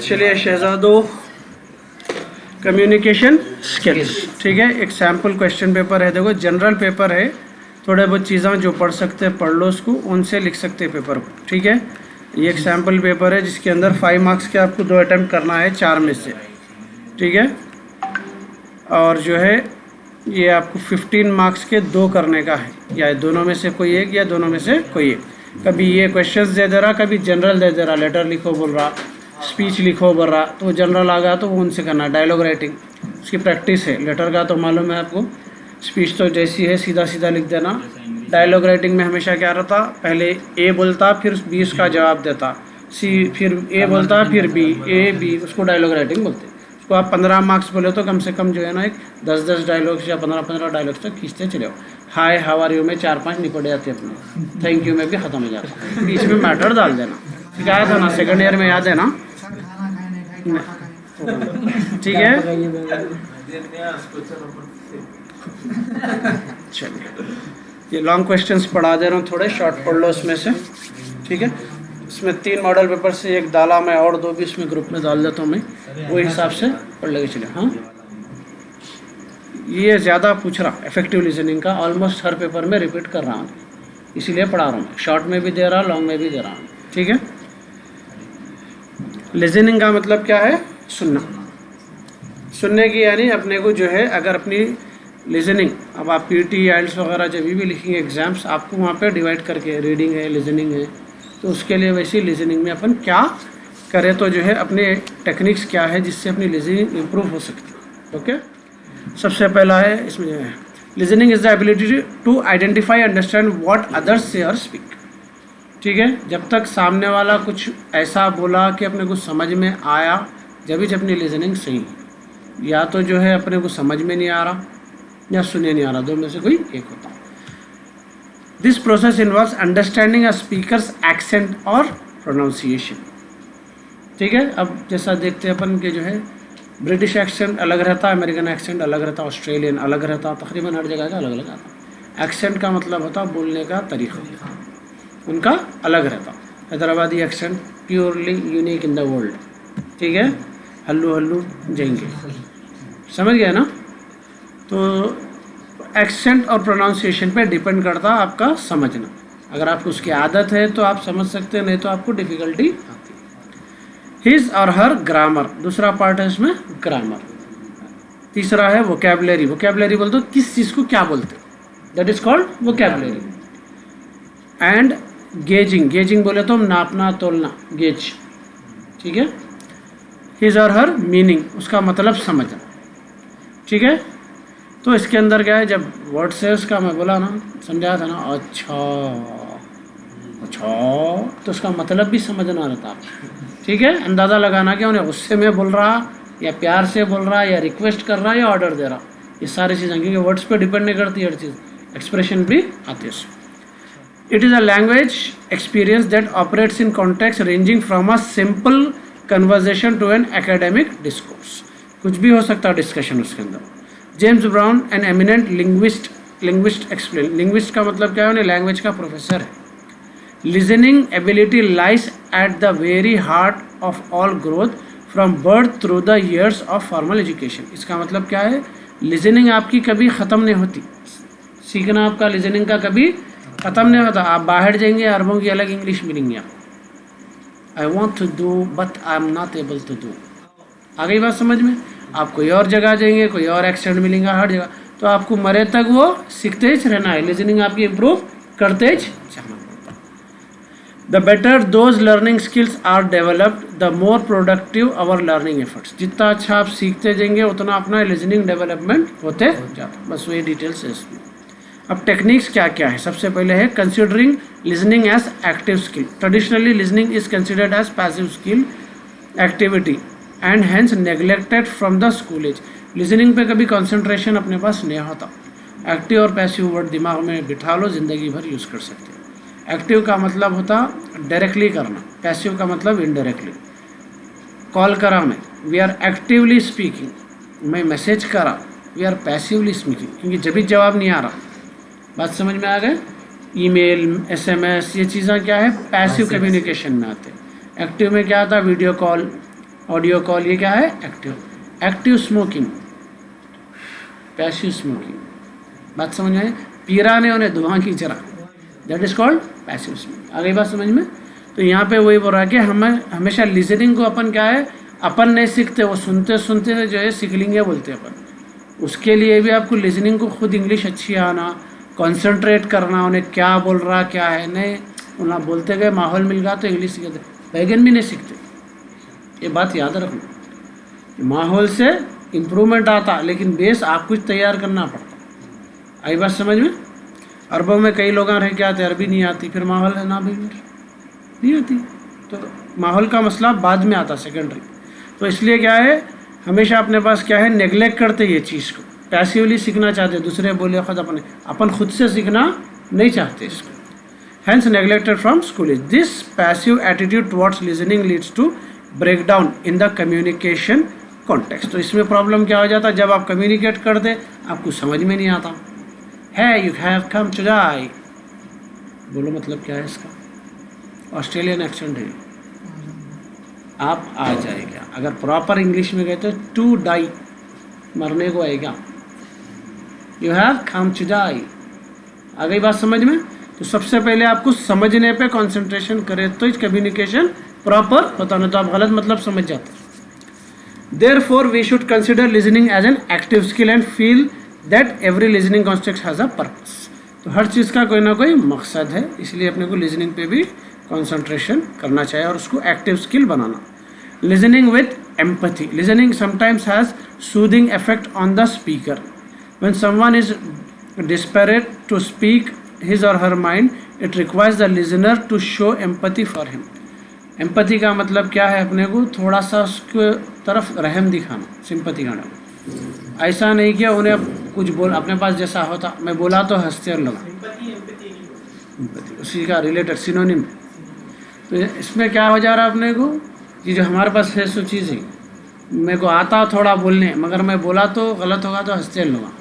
चलिए शहजादो, communication skills, ठीक है। एक सैम्पल क्वेश्चन पेपर है, देखो जनरल पेपर है, थोड़े बहुत चीज़ें जो पढ़ सकते हैं पढ़ लो उसको, उनसे लिख सकते हैं पेपर को, ठीक है। ये एक सैम्पल पेपर है जिसके अंदर 5 मार्क्स के आपको 2 अटैम्प्ट करना है 4 में से, ठीक है। और जो है ये आपको 15 मार्क्स के 2 करने का है, या दोनों में से कोई एक या दोनों में से कोई एक। कभी ये क्वेश्चंस दे दे रहा, कभी जनरल दे दे रहा, लेटर लिखो बोल रहा, स्पीच लिखो बोल रहा, तो जनरल आ गया तो वो उनसे करना। डायलॉग राइटिंग उसकी प्रैक्टिस है, लेटर का तो मालूम है आपको, स्पीच तो जैसी है सीधा सीधा लिख देना। डायलॉग राइटिंग में हमेशा क्या रहता, पहले ए बोलता फिर बी उसका जवाब देता, सी फिर ए बोलता फिर बी, ए बी, उसको डायलॉग राइटिंग बोलते हैं। उसको आप 15 मार्क्स बोले तो कम से कम जो है ना एक 10-10 डायलॉग्स या 15-15 डायलॉग्स तक खींचते चले हो। हाय हाउ आर यू में 4-5 निपट जाते अपने, थैंक यू में भी ख़त्म हो जाता, बीच में मैटर डाल देना। सिखाया था ना सेकंड ईयर में, याद है ना, ठीक है। चलिए ये लॉन्ग क्वेश्चंस पढ़ा दे रहा हूँ, थोड़े शॉर्ट पढ़ लो उसमें से, ठीक है। इसमें 3 मॉडल पेपर से एक डाला मैं, और 2 भी इसमें ग्रुप में डाल देता हूँ मैं, वो हिसाब से पढ़ लेके चले। हाँ ये ज़्यादा पूछ रहा इफेक्टिव लिसनिंग का, ऑलमोस्ट हर पेपर में रिपीट कर रहा हूँ, इसीलिए पढ़ा रहा हूँ। शॉर्ट में भी दे रहा, लॉन्ग में भी दे रहा हूँ, ठीक है। लिसनिंग का मतलब क्या है, सुनना। सुनने की यानी अपने को जो है, अगर अपनी लिसनिंग, अब आप पीटी आइल्स वगैरह जब भी लिखेंगे एग्जाम्स, आपको वहाँ पे डिवाइड करके रीडिंग है लिसनिंग है, तो उसके लिए वैसे लिसनिंग में अपन क्या करें, तो जो है अपने टेक्निक्स क्या है जिससे अपनी लिसनिंग इम्प्रूव हो सकती है। ओके, सबसे पहला है इसमें जो है, listening is the ability to identify understand what others say और स्पीक, ठीक है। जब तक सामने वाला कुछ ऐसा बोला कि अपने को समझ में आया, जब भी अपनी लिसनिंग सही है, या तो जो है अपने को समझ में नहीं आ रहा या सुने नहीं आ रहा, दो में से कोई एक होता। This process involves understanding a speakers accent और प्रोनाउंसिएशन, ठीक है। अब जैसा देखते हैं अपन के जो है ब्रिटिश एक्सेंट अलग रहता, अमेरिकन एक्सेंट अलग रहता, ऑस्ट्रेलियन अलग रहता, तकरीबन हर जगह का अलग अलग आता। एक्सेंट का मतलब होता बोलने का तरीका, उनका अलग रहता। Hyderabadi accent purely unique in the world, ठीक है। हल्लू हल्लू जाएंगे, समझ गए ना। तो एक्सेंट और प्रोनाउंसिएशन पे डिपेंड करता आपका समझना। अगर आपको उसकी आदत है तो आप समझ सकते हैं, नहीं तो आपको डिफ़िकल्टी आती है। हिज और हर ग्रामर, दूसरा पार्ट है इसमें ग्रामर। तीसरा है वोकैबुलरी। वोकैबुलरी बोलते हो किस चीज़ को क्या बोलते, that is called vocabulary. And gauging, gauging बोले तो नापना तोलना, गेज, ठीक है। हिज और हर मीनिंग, उसका मतलब समझना, ठीक है। तो इसके अंदर क्या है, जब वर्ड से उसका मैं बोला ना, समझाया था ना, अच्छा अच्छा, तो उसका मतलब भी समझना रहता है, ठीक है। अंदाज़ा लगाना कि उन्हें गुस्से में बोल रहा या प्यार से बोल रहा या रिक्वेस्ट कर रहा या ऑर्डर दे रहा, ये सारी चीज़ें, क्योंकि वर्ड्स पे डिपेंड नहीं करती हर चीज़, एक्सप्रेशन भी आती है उसमें। It is a language experience that operates in context ranging from a simple conversation to an academic discourse. कुछ भी हो सकता है डिस्कशन उसके अंदर। James brown an eminent linguist explain, linguist का मतलब क्या है, उन्हें लैंग्वेज का प्रोफेसर है। Listening ability lies at the very heart of all growth from birth through the years of formal education. इसका मतलब क्या है, लिसनिंग आपकी कभी ख़त्म नहीं होती, सीखना आपका लिसनिंग का कभी ख़त्म नहीं होता। आप बाहर जाएंगे, अरबों की अलग इंग्लिश मिलेंगी आपको। I want to do but I am not able to do, आ गई बात समझ में। आप कोई और जगह जाएंगे, कोई और एक्सेंट मिलेगा हर जगह, तो आपको मरे तक वो सीखते ही रहना है, लिसनिंग आपकी इम्प्रूव करते ही जाना पड़ता। The better those learning skills are developed the more productive our learning efforts. जितना अच्छा आप सीखते जाएंगे उतना अपना लिसनिंग डेवलपमेंट होते जाता। बस वही डिटेल्स है इसमें। अब टेक्निक्स क्या क्या है, सबसे पहले है considering listening as active skill. Traditionally listening is considered as passive skill activity and has neglected from the school age. Listening पे कभी कंसंट्रेशन अपने पास नहीं होता। एक्टिव और पैसिव वर्ड दिमाग में बिठा लो, ज़िंदगी भर यूज़ कर सकते हो। एक्टिव का मतलब होता डायरेक्टली करना, पैसिव का मतलब इनडायरेक्टली। कॉल करा मैं, वी आर एक्टिवली स्पीकिंग, मैं मैसेज करा, वी आर पैसिवली स्पीकिंग, क्योंकि जब भी जवाब नहीं आ रहा। बात समझ में आ गए। ईमेल, एसएमएस, ये चीज़ें क्या है, पैसिव कम्युनिकेशन में आते हैं। एक्टिव में क्या आता है, वीडियो कॉल, ऑडियो कॉल, ये क्या है active. Active smoking, passive smoking, बात समझ में आई? पीरा ने उन्हें धुआं की चरा, that is called passive smoking. आ गई बात समझ में? तो यहाँ पे वही बोल रहा है कि हमें हमेशा लिसनिंग को अपन क्या है, अपन नहीं सीखते, वो सुनते सुनते जो है सीख लेंगे बोलते अपन। उसके लिए भी आपको लिसनिंग को खुद इंग्लिश अच्छी आना, कंसंट्रेट करना, उन्हें क्या बोल रहा क्या है, नहीं उन्हें बोलते गए, माहौल मिल गया तो इंग्लिश सीखते, बैगन भी नहीं सीखते। ये बात याद रखना, माहौल से इम्प्रूवमेंट आता, लेकिन बेस आप कुछ तैयार करना पड़ता। आई बात समझ में? अरबों में कई लोग रह के आते, अरबी नहीं आती, फिर माहौल है ना भाई नहीं आती, तो माहौल का मसला बाद में आता, सेकेंडरी। तो इसलिए क्या है, हमेशा अपने पास क्या है, नेगलेक्ट करते ये चीज़ को, पैसिवली सीखना चाहते, दूसरे बोले खुद अपन खुद से सीखना नहीं चाहते इसको। Has neglected from school. This passive attitude towards listening leads to break down in the communication context. तो इसमें प्रॉब्लम क्या हो जाता है, जब आप कम्युनिकेट करते आपको समझ में नहीं आता है। You have come to die, बोलो मतलब क्या है इसका? ऑस्ट्रेलियन एक्सेंट है, आप आ जाएगा। अगर प्रॉपर इंग्लिश में गए तो टू डाई, मरने को आएगा। You have come to die, आ गई बात समझ में? तो सबसे पहले आपको समझने पे कंसंट्रेशन करें तो इस कम्युनिकेशन प्रॉपर होता, नहीं तो आप गलत मतलब समझ जाते। Therefore we should consider listening as an active skill and feel that every listening context has a purpose. तो हर चीज़ का कोई ना कोई मकसद है, इसलिए अपने को लिसनिंग पे भी कंसंट्रेशन करना चाहिए और उसको active skill banana. Listening with empathy. Listening sometimes has soothing effect on the speaker. When someone is desperate to speak his or her mind, it requires the listener to show empathy for him. Empathy का मतलब क्या है, अपने को थोड़ा सा उसके तरफ रहम दिखाना, सिंपैथी खाना। ऐसा नहीं कि उन्हें कुछ बोल, अपने पास जैसा होता, मैं बोला तो हंसते और लगा, एम्पैथी उसी का रिलेटेड सिनोनिम। तो इसमें क्या हो जा रहा है अपने को, कि जो हमारे पास है सो चीज़ है, मेरे को आता थोड़ा बोलने, मगर मैं बोला तो गलत होगा तो हंसते लगा।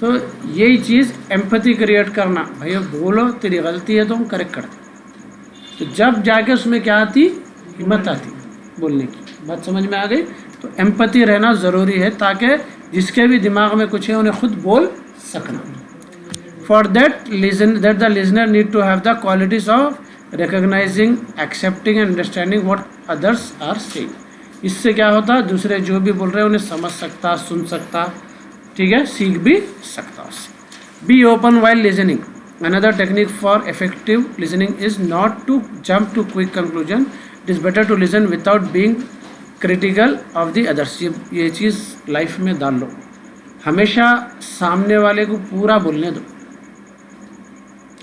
तो यही चीज़ एम्पैथी क्रिएट करना, भैया बोलो तेरी गलती है तो हम करेक्ट करते, तो जब जाके उसमें क्या आती, हिम्मत आती बोलने की। बात समझ में आ गई? तो एम्पैथी रहना ज़रूरी है ताकि जिसके भी दिमाग में कुछ है उन्हें खुद बोल सकना। For that the listener need to have the qualities of recognising, accepting and understanding what others are saying. इससे क्या होता है, दूसरे जो भी बोल रहे हैं उन्हें समझ सकता, सुन सकता, ठीक है, सीख भी सकता उससे। Be open while listening. Another technique for effective listening is not to jump to quick conclusion. It is better to listen without being critical of the others. ये चीज़ लाइफ में डाल लो, हमेशा सामने वाले को पूरा बोलने दो।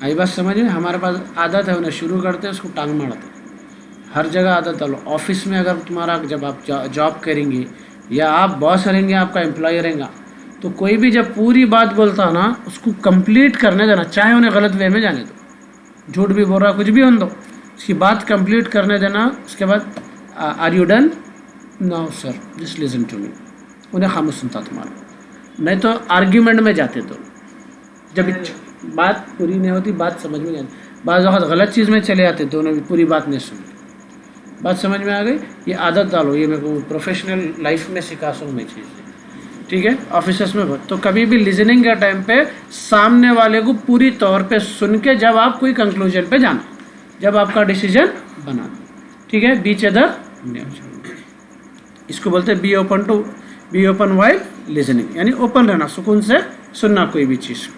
आई बात समझ में? हमारे पास आदत है, उन्हें शुरू करते हैं उसको टांग मारते, हर जगह आदत डालो। ऑफिस में अगर तुम्हारा, जब आप जॉब करेंगे या आप बॉस रहेंगे, आपका एम्प्लॉय रहेगा, तो कोई भी जब पूरी बात बोलता है ना, उसको कंप्लीट करने देना, चाहे उन्हें गलत वे में जाने दो, झूठ भी बोल रहा, कुछ भी होने दो, उसकी बात कंप्लीट करने देना। उसके बाद are you done? No sir, just listen to me. उन्हें खामोश सुनता तुम्हारा, नहीं तो आर्ग्यूमेंट में जाते। तो जब बात पूरी नहीं होती, बात समझ में नहीं आती, बाज़ वक़्त गलत चीज़ में चले जाते, दोनों भी पूरी बात नहीं सुनते। बात समझ में आ गई? ये आदत डालो, ये मेरे को प्रोफेशनल लाइफ में सिखा सकूँ मैं चीज़, ठीक है, ऑफिस में। तो कभी भी लिसनिंग के टाइम पे सामने वाले को पूरी तौर पे सुन के जब आप कोई कंक्लूजन पे जाना, जब आपका डिसीजन बनाना, ठीक है, बीच अदर नहीं हो जाए। इसको बोलते हैं बी ओपन वाइल लिसनिंग, यानी ओपन रहना, सुकून से सुनना कोई भी चीज़ को।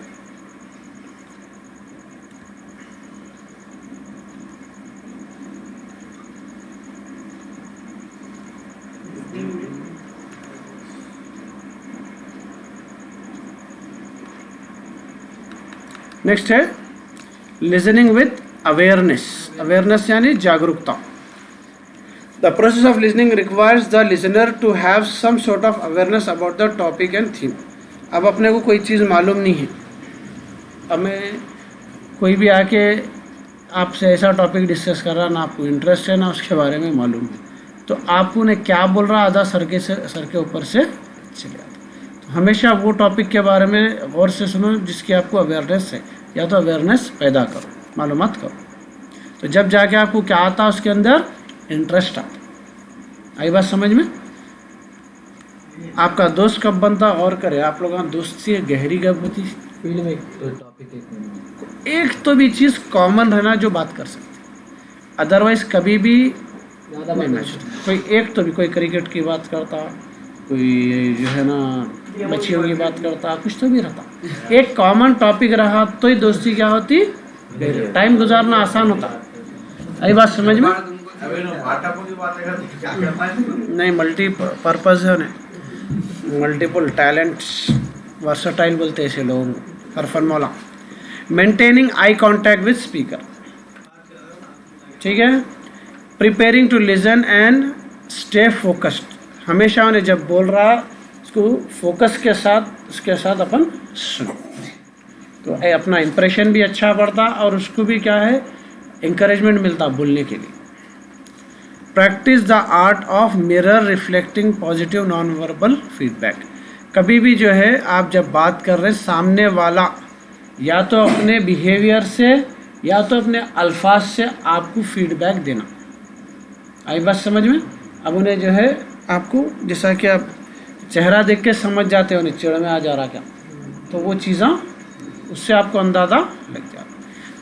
नेक्स्ट है लिसनिंग विथ अवेयरनेस। अवेयरनेस यानी जागरूकता। The process of listening requires the listener to have some sort of awareness about the topic and theme. अब अपने को कोई चीज़ मालूम नहीं है, हमें कोई भी आके आपसे ऐसा टॉपिक डिस्कस कर रहा, ना आपको इंटरेस्ट है ना उसके बारे में मालूम है, तो आप उन्हें क्या बोल रहा, आधा सर के ऊपर से चले आता। तो हमेशा वो टॉपिक के बारे में गौर से सुनो जिसकी आपको अवेयरनेस है, या तो अवेयरनेस पैदा करो, मालूमात करो, तो जब जाके आपको क्या आता है उसके अंदर इंटरेस्ट आता। आई बात समझ में? आपका दोस्त कब बनता और करे, आप लोगों का दोस्ती गहरी कब होती? फील्ड में तो टॉपिक एक तो भी चीज़ कॉमन रहना जो बात कर सकते, अदरवाइज कभी भी ज़्यादा नहीं मैच। कोई एक तो भी, कोई क्रिकेट की बात करता, कोई जो है ना मच्छियों की बात करता, कुछ तो भी रहता। एक कॉमन टॉपिक रहा तो ही दोस्ती क्या होती, टाइम गुजारना आसान होता। आई बात समझ में? नहीं, मल्टी पर्पज़ है उन्हें, मल्टीपल टैलेंट्स, वर्सटाइल बोलते हैं ऐसे लोग, हरफन मौला। Maintaining eye contact with speaker, ठीक है। Preparing to listen and stay focused, हमेशा उन्हें जब बोल रहा उसको फोकस के साथ, उसके साथ अपन सुनो, तो अपना इंप्रेशन भी अच्छा पड़ता और उसको भी क्या है, इंकरेजमेंट मिलता बोलने के लिए। Practice the art of mirror reflecting positive non verbal feedback, कभी भी जो है आप जब बात कर रहे हैं सामने वाला या तो अपने बिहेवियर से या तो अपने अल्फाज से आपको फीडबैक देना। आई बात समझ में? अब उन्हें जो है आपको, जैसा कि आप चेहरा देख के समझ जाते हो उन्हें चिड़ में आ जा रहा क्या, तो वो चीज़ें उससे आपको अंदाज़ा लग जाता।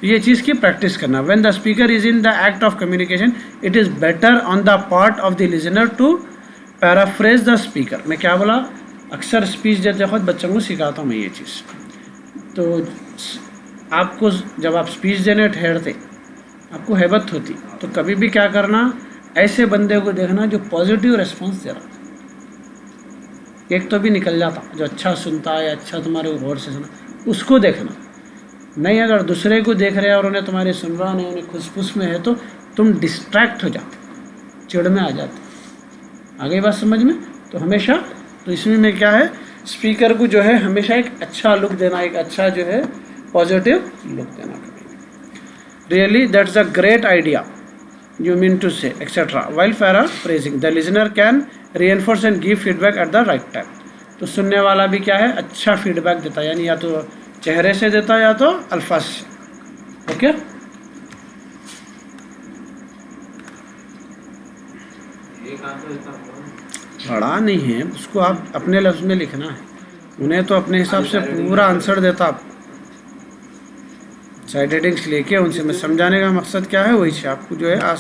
ये चीज़ की प्रैक्टिस करना। When the speaker is in the act of communication it is better on the part of the listener to paraphrase the speaker. मैं क्या बोला, अक्सर स्पीच देते वक्त बच्चों को सिखाता हूँ मैं ये चीज़। तो आपको जब आप स्पीच देने ठहरते, आपको हैबत होती, तो कभी भी क्या करना, ऐसे बंदे को देखना जो पॉजिटिव रिस्पॉन्स दे रहा। एक तो भी निकल जाता जो अच्छा सुनता है, अच्छा तुम्हारे गौर से सुना, उसको देखना। नहीं, अगर दूसरे को देख रहे हैं और उन्हें तुम्हारी सुन रहा नहीं, उन्हें खुसफुस में है, तो तुम डिस्ट्रैक्ट हो जाते, चिड़ में आ जाते। आगे बात समझ में? तो हमेशा, तो इसमें में क्या है, स्पीकर को जो है हमेशा एक अच्छा लुक देना, एक अच्छा जो है पॉजिटिव लुक देना। Really that's a great idea you mean to say etc. while paraphrasing the listener can reinforce and give feedback at the right time। तो सुनने वाला भी क्या है, अच्छा फीडबैक देता है, यानी या तो चेहरे से देता है या तो अल्फाज से। ओके, बड़ा नहीं है, उसको आप अपने लफ्ज में लिखना है, उन्हें तो अपने हिसाब से पूरा आंसर देता। आप साइड हेडिंग्स लेके उनसे, मैं समझाने का मकसद क्या है वही से आपको जो है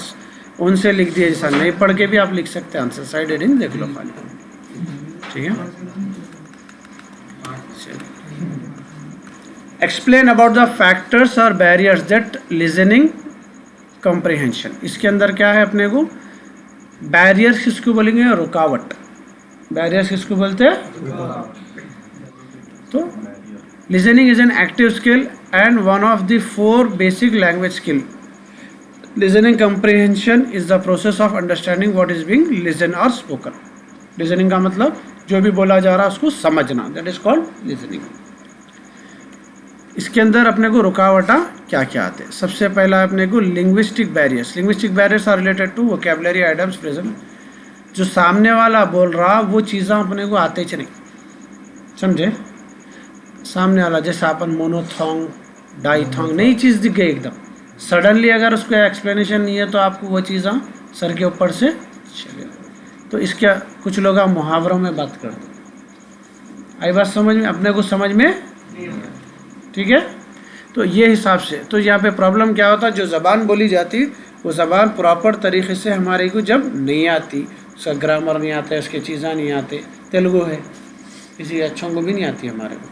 उनसे लिख दिया, जैसा नहीं पढ़ के भी आप लिख सकते हैं आंसर, साइड हेडिंग देख लो खाली, ठीक है। एक्सप्लेन अबाउट द फैक्टर्स और बैरियर्स दैट लिसनिंग कॉम्प्रिहेंशन, इसके अंदर क्या है अपने को, बैरियर्स किसको बोलेंगे, रुकावट। बैरियर्स किसको बोलते हैं? तो listening is an active skill and one of the 4 basic language skill. Listening comprehension is the process of understanding what is being listened or spoken. Listening का मतलब जो भी बोला जा रहा है उसको समझना, that is called listening. इसके अंदर अपने को रुकावटा क्या क्या आते हैं। सबसे पहला अपने को linguistic barriers. Linguistic barriers are related to vocabulary items present. जो सामने वाला बोल रहा वो चीज़ें अपने को आते ही नहीं, समझे? सामने वाला जैसे अपन मोनोथोंग, डाइथोंग, नई चीज़ दिख गई एकदम, सडनली अगर उसको एक्सप्लेनेशन नहीं है तो आपको वो चीज़ें सर के ऊपर से चले। तो इसके कुछ लोग मुहावरों में बात करते, आई बात समझ में? अपने को समझ में, ठीक है। तो ये हिसाब से, तो यहाँ पे प्रॉब्लम क्या होता, जो ज़बान बोली जाती वो ज़बान प्रॉपर तरीके से हमारे को जब नहीं आती, उसका ग्रामर नहीं आता है, उसके चीज़ें नहीं आते, तेलुगु है, किसी अच्छों को भी नहीं आती हमारे को,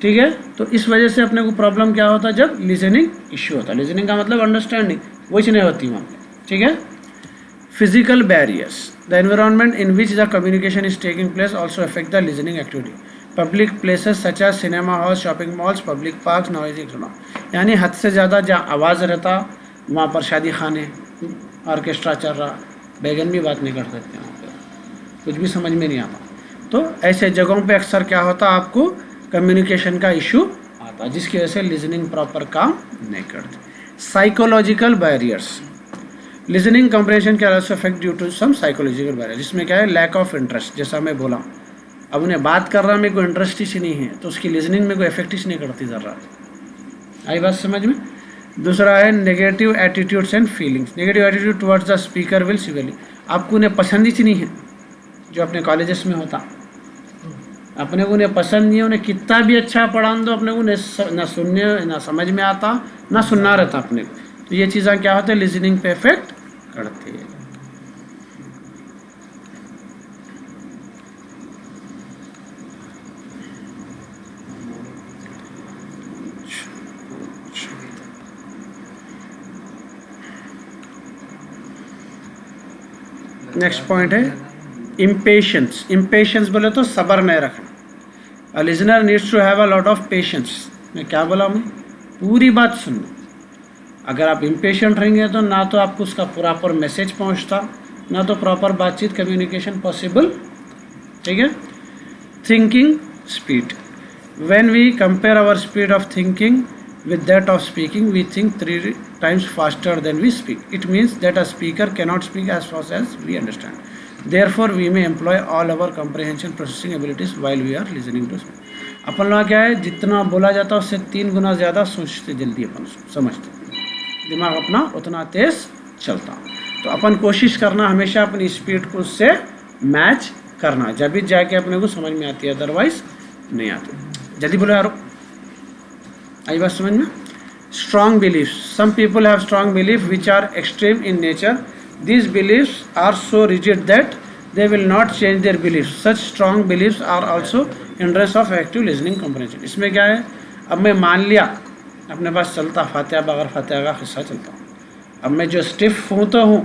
ठीक है। तो इस वजह से अपने को प्रॉब्लम क्या होता है, जब लिसनिंग इश्यू होता है। लिसनिंग का मतलब अंडरस्टैंडिंग, वो नहीं होती वहाँ पे, ठीक है। Physical barriers, the environment in which the communication is taking place also affect the listening activity. Public places such as cinema hall, shopping malls, public park, noisy crowd, यानी हद से ज़्यादा जहाँ आवाज़ रहता वहाँ पर शादी खाने, ऑर्केस्ट्रा चल रहा, बैगन भी बात नहीं कर सकते वहाँ पर, कुछ भी समझ में नहीं आता। तो ऐसे जगहों पे अक्सर क्या होता, आपको कम्युनिकेशन का इशू आता, जिसकी वजह से लिसनिंग प्रॉपर काम नहीं करती। Psychological barriers, listening comprehension can also affect due to some psychological barrier, जिसमें क्या है, लैक ऑफ इंटरेस्ट। जैसा मैं बोला, अब उन्हें बात कर रहा मेरे को इंटरेस्ट ही नहीं है, तो उसकी लिसनिंग में कोई इफेक्ट ही नहीं करती ज़रा। आई बात समझ में? दूसरा है negative attitudes and feelings. Negative attitude towards the speaker will severely, आपको उन्हें पसंद ही नहीं है, जो अपने कॉलेजेस में होता, अपने को उन्हें पसंद नहीं है, उन्हें कितना भी अच्छा पढ़ा दो अपने को ना सुनने ना समझ में आता ना सुनना रहता अपने को। तो ये चीज़ें क्या होते हैं, लिसनिंग पे इफेक्ट करते हैं। नेक्स्ट पॉइंट है इम्पेशंस। इम्पेशंस बोले तो सब्र नहीं रखना। A listener needs to have a lot of patience. मैं क्या बोला, मैं पूरी बात सुनना। अगर आप इम्पेशेंट रहेंगे तो ना तो आपको उसका प्रॉपर मैसेज पहुंचता, ना तो प्रॉपर बातचीत कम्युनिकेशन पॉसिबल। ठीक है। Thinking speed. When we compare our speed of thinking with that of speaking, we think 3 times faster than we speak. It means that a speaker cannot speak as fast as we understand. Therefore, we may employ all our comprehension processing abilities while we are listening to speak. अपन लोग क्या है, जितना बोला जाता है उससे 3 गुना ज़्यादा सोचते, जल्दी अपन समझते, दिमाग अपना उतना तेज चलता। तो अपन कोशिश करना हमेशा अपनी स्पीड को उससे मैच करना, जब भी जाके अपने को समझ में आती है, अदरवाइज नहीं आती। जल्दी बोलो यारो, आई बात समझ में। Strong belief. Some people have strong belief which are extreme in nature. These beliefs are so rigid that they will not change their belief. Such strong beliefs are also hindrance of active listening comprehension. इसमें क्या है, अब मैं मान लिया अपने पास चलता फातिहा बगैर फातिहा का हिस्सा चलता हूँ, अब मैं जो स्टिफ हूँ तो हूँ,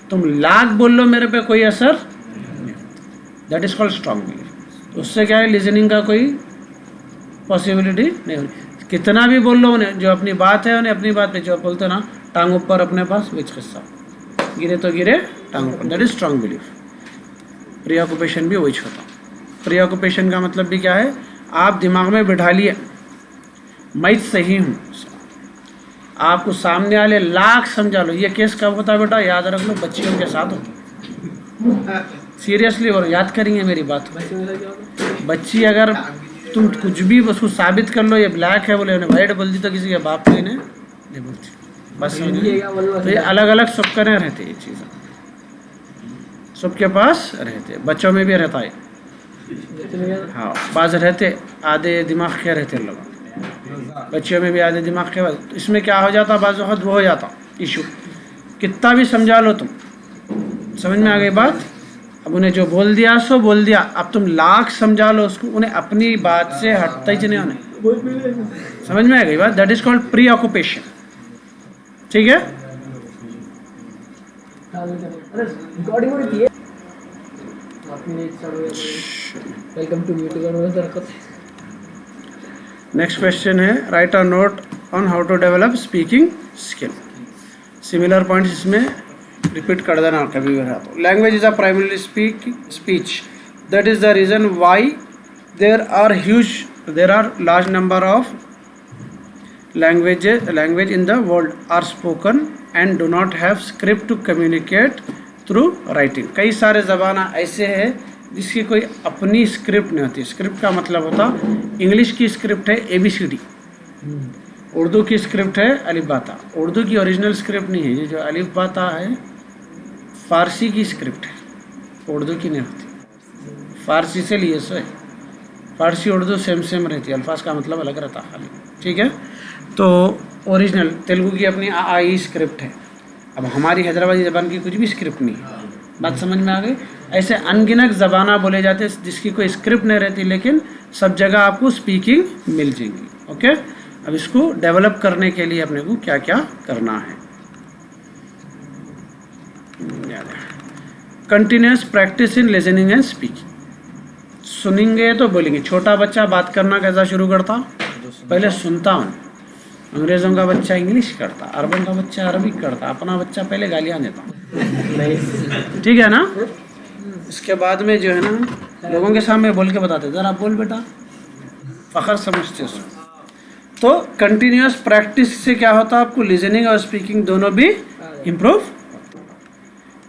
तुम लाख बोल लो मेरे पे कोई असर नहीं होता। That is called strong belief. उससे क्या है, लिसनिंग का कोई पॉसिबिलिटी नहीं होती। कितना भी बोल लो उन्हें, जो अपनी बात है उन्हें अपनी बात पे, जो बोलते ना टांग ऊपर अपने पास विच किस्सा, गिरे तो गिरे टांग ऊपर। That is strong belief. Pre occupation भी वही होता। प्री ऑक्यूपेशन का मतलब भी क्या है, आप दिमाग में बिठा लिए मैं सही हूँ, आपको सामने वाले लाख समझा लो। ये केस कब होता है बेटा, याद रख लो, बच्चियों के साथ होता। सीरियसली और याद करेंगे मेरी बात। बच्ची अगर तुम कुछ भी उसको साबित कर लो ये ब्लैक है बोले, उन्हें वाइट बोल दी तो किसी के बाप को इन्हें नहीं बोलती, बस। तो ये अलग अलग सबके रहते हैं, ये चीज़ें सबके पास रहते, बच्चों में भी रहता है। हाँ, बाज रहते आधे दिमाग के रहते लोग, बच्चों में भी आधे दिमाग के। तो इसमें क्या हो जाता, बाज वक्त वो हो जाता इशू, कितना भी समझा लो तुम, समझ में आ गई बात। अब उन्हें जो बोल दिया सो बोल दिया, अब तुम लाख समझा लो उसको, उन्हें अपनी बात से हटता ही नहीं, उन्हें समझ में आ गई बात। That is called preoccupation. ठीक है। नेक्स्ट क्वेश्चन है, write a note on how to develop speaking skill. Similar points इसमें रिपीट कर देना कभी भी रहा तो। Language is a primary speech, that is the reason why there are large number of language in the world are spoken and do not have script to communicate through writing. कई सारे ज़बाना ऐसे हैं जिसकी कोई अपनी स्क्रिप्ट नहीं होती। Script का मतलब होता, इंग्लिश की स्क्रिप्ट है ABCD, उर्दू की स्क्रिप्ट है अलिफ बाता। उर्दू की ओरिजिनल स्क्रिप्ट नहीं है, ये जो अलिफ बाता है फारसी की स्क्रिप्ट है, उर्दू की नहीं होती। फारसी से लिए सो है, फारसी उर्दू सेम रहती है, अल्फाज का मतलब अलग रहता है खाली। ठीक है। तो ओरिजिनल तेलुगु की अपनी आई स्क्रिप्ट है। अब हमारी हैदराबादी ज़बान की कुछ भी स्क्रिप्ट नहीं है। बात समझ में आ गई। ऐसे अनगिनत ज़बाना बोले जाते हैं जिसकी कोई स्क्रिप्ट नहीं रहती, लेकिन सब जगह आपको स्पीकिंग मिल जाएगी। ओके। अब इसको डेवलप करने के लिए अपने को क्या क्या करना है, continuous practice in listening and speaking. सुनेंगे तो बोलेंगे। छोटा बच्चा बात करना कैसा शुरू करता, पहले सुनता हूँ। अंग्रेज़ों का बच्चा इंग्लिश करता, अरबन का बच्चा अरबिक करता, अपना बच्चा पहले गालियाँ देता। ठीक है ना। इसके बाद में जो है ना, लोगों के सामने बोल के बताते, ज़रा बोल बेटा, फ़ख्र समझते उसको। तो कंटिन्यूस प्रैक्टिस से क्या होता है, आपको लिसनिंग और स्पीकिंग दोनों भी improve.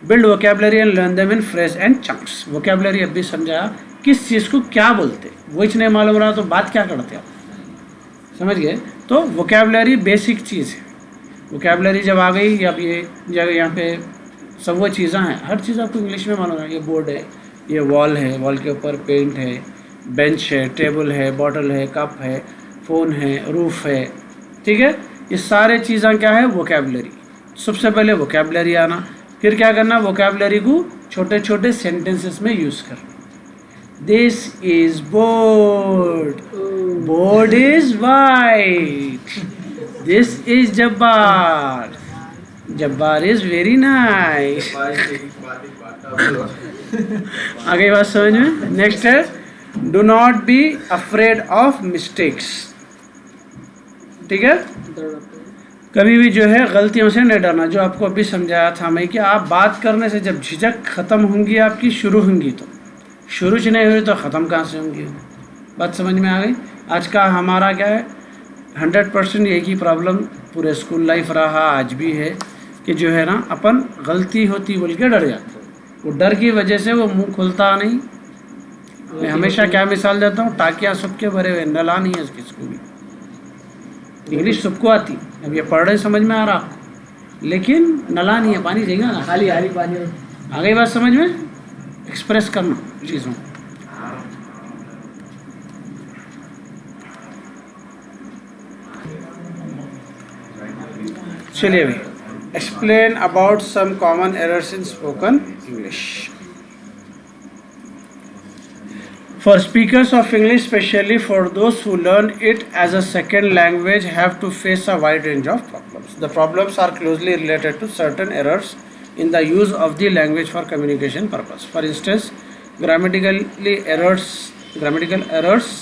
Build vocabulary and learn them in phrase and chunks. Vocabulary अब भी समझाया, किस चीज़ को क्या बोलते, वो नहीं मालूम रहा तो बात क्या करते आप, समझ गए। तो वोकेबलरी बेसिक चीज़ है। वोकेबलरी जब आ गई, अब ये जगह यहाँ पे सब वो चीज़ें हैं, हर चीज़ आपको इंग्लिश में मालूम है। ये बोर्ड है, ये वॉल है, वॉल के ऊपर पेंट है, बेंच है, टेबल है, बॉटल है, कप है, फ़ोन है, रूफ है, ठीक है। ये सारे चीज़ें क्या है, वोकेबलरी। सबसे पहले वोकेबलरी आना, फिर क्या करना, वोकेबलरी को छोटे छोटे सेंटेंसेस में यूज़ करना। This is board, board is white, this is Jabbar, Jabbar is very nice. आगे बात समझ में। नेक्स्ट है, do not be afraid of mistakes, ठीक है। कभी भी जो है गलतियों से नहीं डरना। जो आपको अभी समझाया था मैं कि आप बात करने से जब झिझक ख़त्म होंगी आपकी, शुरू होंगी, तो शुरू से नहीं हुई तो ख़त्म कहाँ से होंगी। बात समझ में आ गई। आज का हमारा क्या है, 100% एक ही प्रॉब्लम पूरे स्कूल लाइफ रहा, आज भी है, कि जो है ना अपन गलती होती बोल के डर जाते हैं। वो डर की वजह से वो मुंह खुलता नहीं। मैं हमेशा क्या मिसाल देता हूँ, टाकिया सबके भरे हुए, नला नहीं है किसको भी। इंग्लिश सबको आती, अब ये पढ़ रहे समझ में आ रहा, लेकिन नला नहीं है, पानी देगा ना, खाली खाली पानी। आ गई बात समझ में। एक्सप्रेस करना चीज़ों। चलिए भाई, explain about some common errors in spoken English. For speakers of English, especially for those who learn it as a second language, have to face a wide range of problems. The problems are closely related to certain errors in the use of the language for communication purpose. For instance, grammatical errors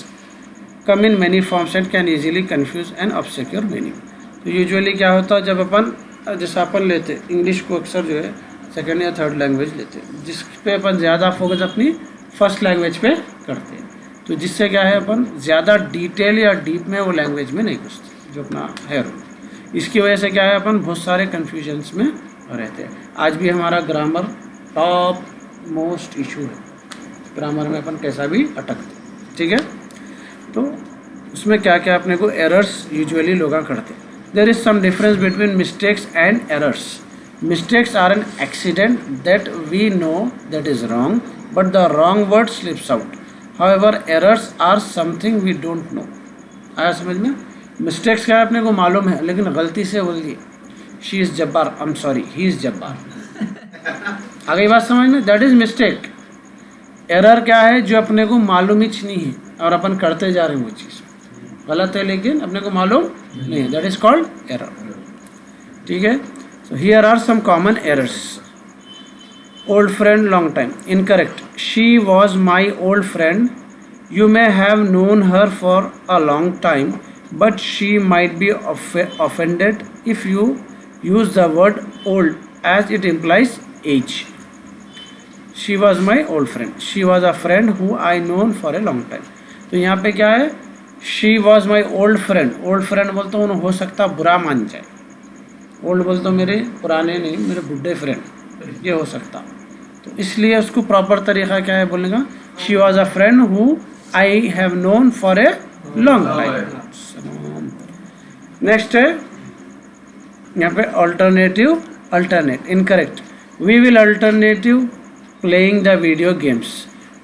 come in many forms and can easily confuse and obscure meaning. तो usually क्या होता है, जब अपन जैसा अपन लेते English को अक्सर जो है सेकेंड या थर्ड लैंग्वेज लेते हैं, जिस पे अपन ज़्यादा फोकस अपनी फर्स्ट लैंग्वेज पे करते हैं, तो जिससे क्या है अपन ज़्यादा डिटेल या डीप में वो लैंग्वेज में नहीं घुसते जो अपना है। इसकी वजह से क्या है, अपन बहुत सारे कन्फ्यूजन्स में रहते हैं। आज भी हमारा ग्रामर टॉप मोस्ट इशू है, ग्रामर में अपन कैसा भी अटकते, ठीक है। तो उसमें क्या क्या अपने को एरर्स यूजुअली लोग करते हैं। There is some difference between mistakes and errors. Mistakes are an accident that we know that is wrong, but the wrong word slips out. However, errors are something we don't know. आया समझ में। Mistakes क्या है अपने को मालूम है, लेकिन गलती से बोल दिए she is Jabbar, I am sorry he is Jabbar. आ गई बात समझ में। That is mistake. एरर क्या है, जो अपने को मालूम ही नहीं है और अपन करते जा रहे हैं, वो चीज़ गलत है लेकिन अपने को मालूम नहीं है, दैट इज़ कॉल्ड एरर, ठीक है। So here are some common errors. Old friend, long time. Incorrect. She was my old friend. You may have known her for a long time, but she might be offended if you use the word old, as it implies age. She was my old friend. She was a friend who I known for a long time. तो यहाँ पे क्या है, she was my old friend. Old friend बोलते हो हो सकता बुरा मान जाए। Old बोलते हो मेरे पुराने नहीं, मेरे बुढ़े फ्रेंड, ये हो सकता। तो इसलिए उसको प्रॉपर तरीका क्या है बोलने का, she was a friend who I have known for a long time. Next है यहाँ पे alternative, alternate. Incorrect. We will alternative playing the video games.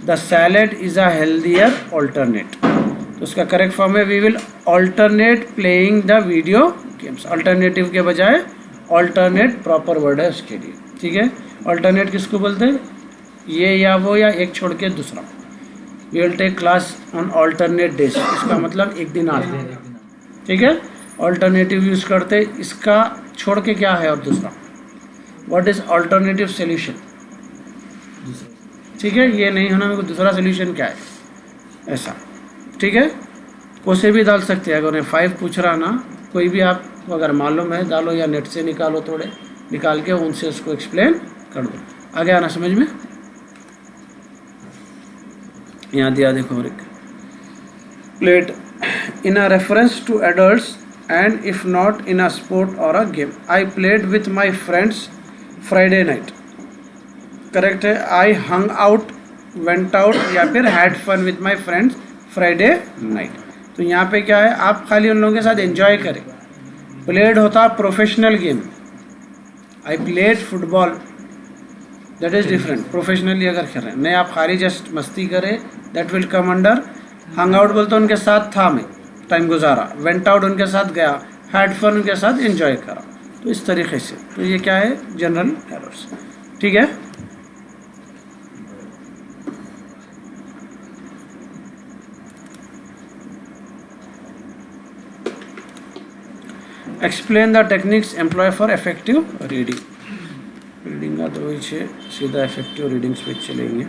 The salad is a healthier alternate. तो उसका करेक्ट फॉर्म है we will alternate playing the video games. Alternative के बजाय alternate proper word है उसके लिए, ठीक है। अल्टरनेट किसको बोलते हैं, ये या वो या एक छोड़ के दूसरा। We will take class on alternate days, इसका मतलब एक दिन आते हैं, ठीक है। अल्टरनेटिव यूज़ करते, इसका छोड़ के क्या है और दूसरा। व्हाट इज अल्टरनेटिव सोल्यूशन, ठीक है। ये नहीं होना मेरे को दूसरा सोल्यूशन क्या है, ऐसा, ठीक है। कोसे भी डाल सकते हैं, अगर उन्हें 5 पूछ रहा ना, कोई भी आपको अगर मालूम है डालो, या नेट से निकालो, थोड़े निकाल के उनसे उसको एक्सप्लेन कर दो। आगे आना समझ में। यहाँ दिया देखो, और एक play in a reference to adults and if not in a sport or a game. I played with my friends Friday night. Correct है। I hung out, went out, या फिर had fun with my friends Friday night. तो यहाँ पे क्या है, आप खाली उन लोगों के साथ एंजॉय करें, प्लेड होता professional game, I played football, that is different. Professionally अगर खेल रहे हैं, नहीं आप खाली जस्ट मस्ती करें, that will come under hung out. बोलते उनके साथ था मैं, टाइम गुजारा, वेंट आउट उनके साथ गया, हैड फन उनके साथ एंजॉय करा। तो इस तरीके से, तो ये क्या है, जनरल एरर्स। ठीक है, explain the techniques employ for effective reading. Reading का तो वही है, सीधा इफेक्टिव रीडिंग्स पे चलेंगे।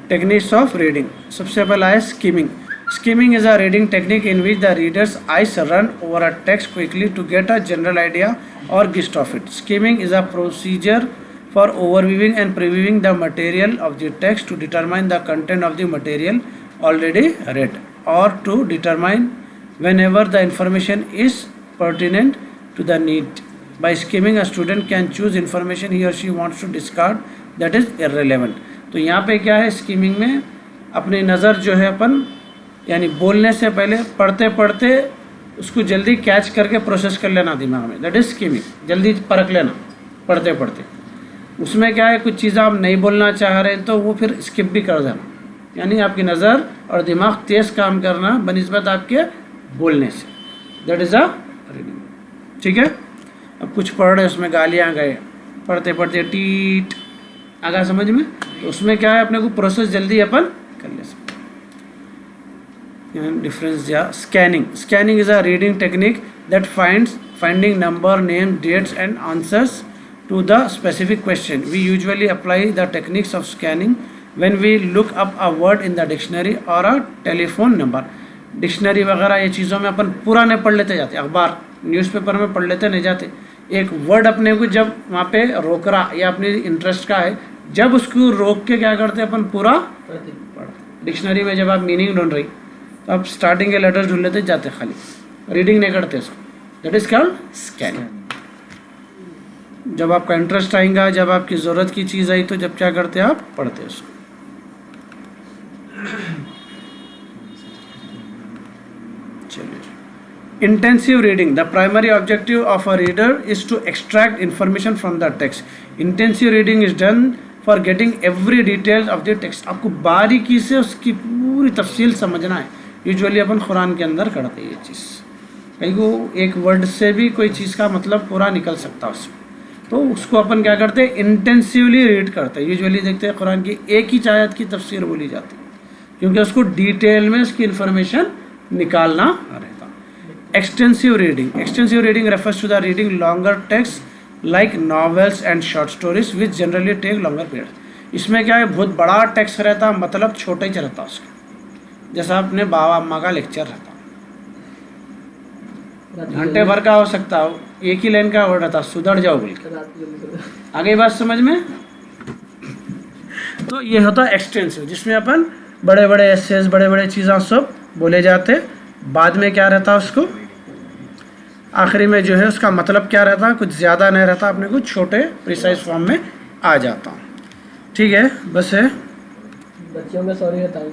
टेक्निक्स ऑफ रीडिंग, सबसे पहला है skimming. Skimming is a reading technique in which the readers eyes run over a text quickly to get a general idea or gist of it. Skimming is a procedure for overviewing and previewing the material of the text to determine the content of the material already read, or to determine whenever the information is pertinent to the need. By skimming, a student can choose information he or she wants to discard that is irrelevant. तो यहाँ पे क्या है, skimming में अपनी नज़र जो है अपन यानी बोलने से पहले पढ़ते पढ़ते उसको जल्दी कैच करके प्रोसेस कर लेना दिमाग में, दैट इज स्कीमिंग। जल्दी परख लेना पढ़ते पढ़ते। उसमें क्या है, कुछ चीज़ें आप नहीं बोलना चाह रहे हैं तो वो फिर स्किप भी कर देना, यानी आपकी नज़र और दिमाग तेज़ काम करना बनिस्बत आपके बोलने से, दैट इज़ अ रीडिंग। ठीक है, अब कुछ पढ़ रहे उसमें गालियाँ गए, पढ़ते पढ़ते टीट आगा समझ में, तो उसमें क्या है, अपने को प्रोसेस जल्दी अपन कर ले सकते। Difference या scanning. Scanning is a reading technique that finding number, name, dates and answers to the specific question. We usually apply the techniques of scanning when we look up a word in the dictionary or a telephone number. Dictionary वगैरह ये चीज़ों में अपन पुराने पढ़ लेते जाते, अखबार newspaper में पढ़ लेते नहीं जाते। एक वर्ड अपने को जब वहाँ पे रोक रहा या अपने इंटरेस्ट का है, जब उसको रोक के क्या करते अपन पूरा पढ़ते। डिक्शनरी में जब आप मीनिंग ढूंढ रही तो आप स्टार्टिंग के लेटर्स ढूंढ लेते जाते, खाली रीडिंग नहीं करते इसको, दैट इज कॉल्ड स्कैनिंग। जब आपका इंटरेस्ट आएगा, जब आपकी ज़रूरत की चीज़ आई तो जब क्या करते आप पढ़ते उसको। चलिए, intensive reading, the primary objective of a reader is to extract information from the text. Intensive reading is done for getting every detail of the text. आपको बारीकी से उसकी पूरी तफसील समझना है। यूजुअली अपन कुरान के अंदर करते हैं ये चीज़, कहीं को एक वर्ड से भी कोई चीज़ का मतलब पूरा निकल सकता है उसमें, तो उसको अपन क्या करते हैं, इंटेंसिवली रीड करते हैं। यूजुअली देखते हैं कुरान की एक ही आयत की तफसीर बोली जाती है, क्योंकि उसको डिटेल में उसकी इन्फॉर्मेशन निकालना रहता। Extensive reading, extensive reading refers to the reading longer text like novels and short stories which generally take longer period. इसमें क्या है, बहुत बड़ा टेक्स्ट रहता, मतलब छोटा ही रहता उसका, जैसा अपने बाबा अम्मा का लेक्चर रहता, घंटे भर का हो सकता हो, एक ही लाइन का वर्ड रहता, सुधर जाओ बोल के। आगे बात समझ में? तो ये होता है एक्सटेंसिव, जिसमें अपन बड़े बड़े एसेस, बड़े बड़े चीज़ें सब बोले जाते। बाद में क्या रहता उसको, आखिरी में जो है उसका मतलब क्या रहता, कुछ ज़्यादा नहीं रहता, अपने कुछ छोटे प्रिसाइज फॉर्म में आ जाता। ठीक है, बस है। बच्चों में सॉरी है टाइम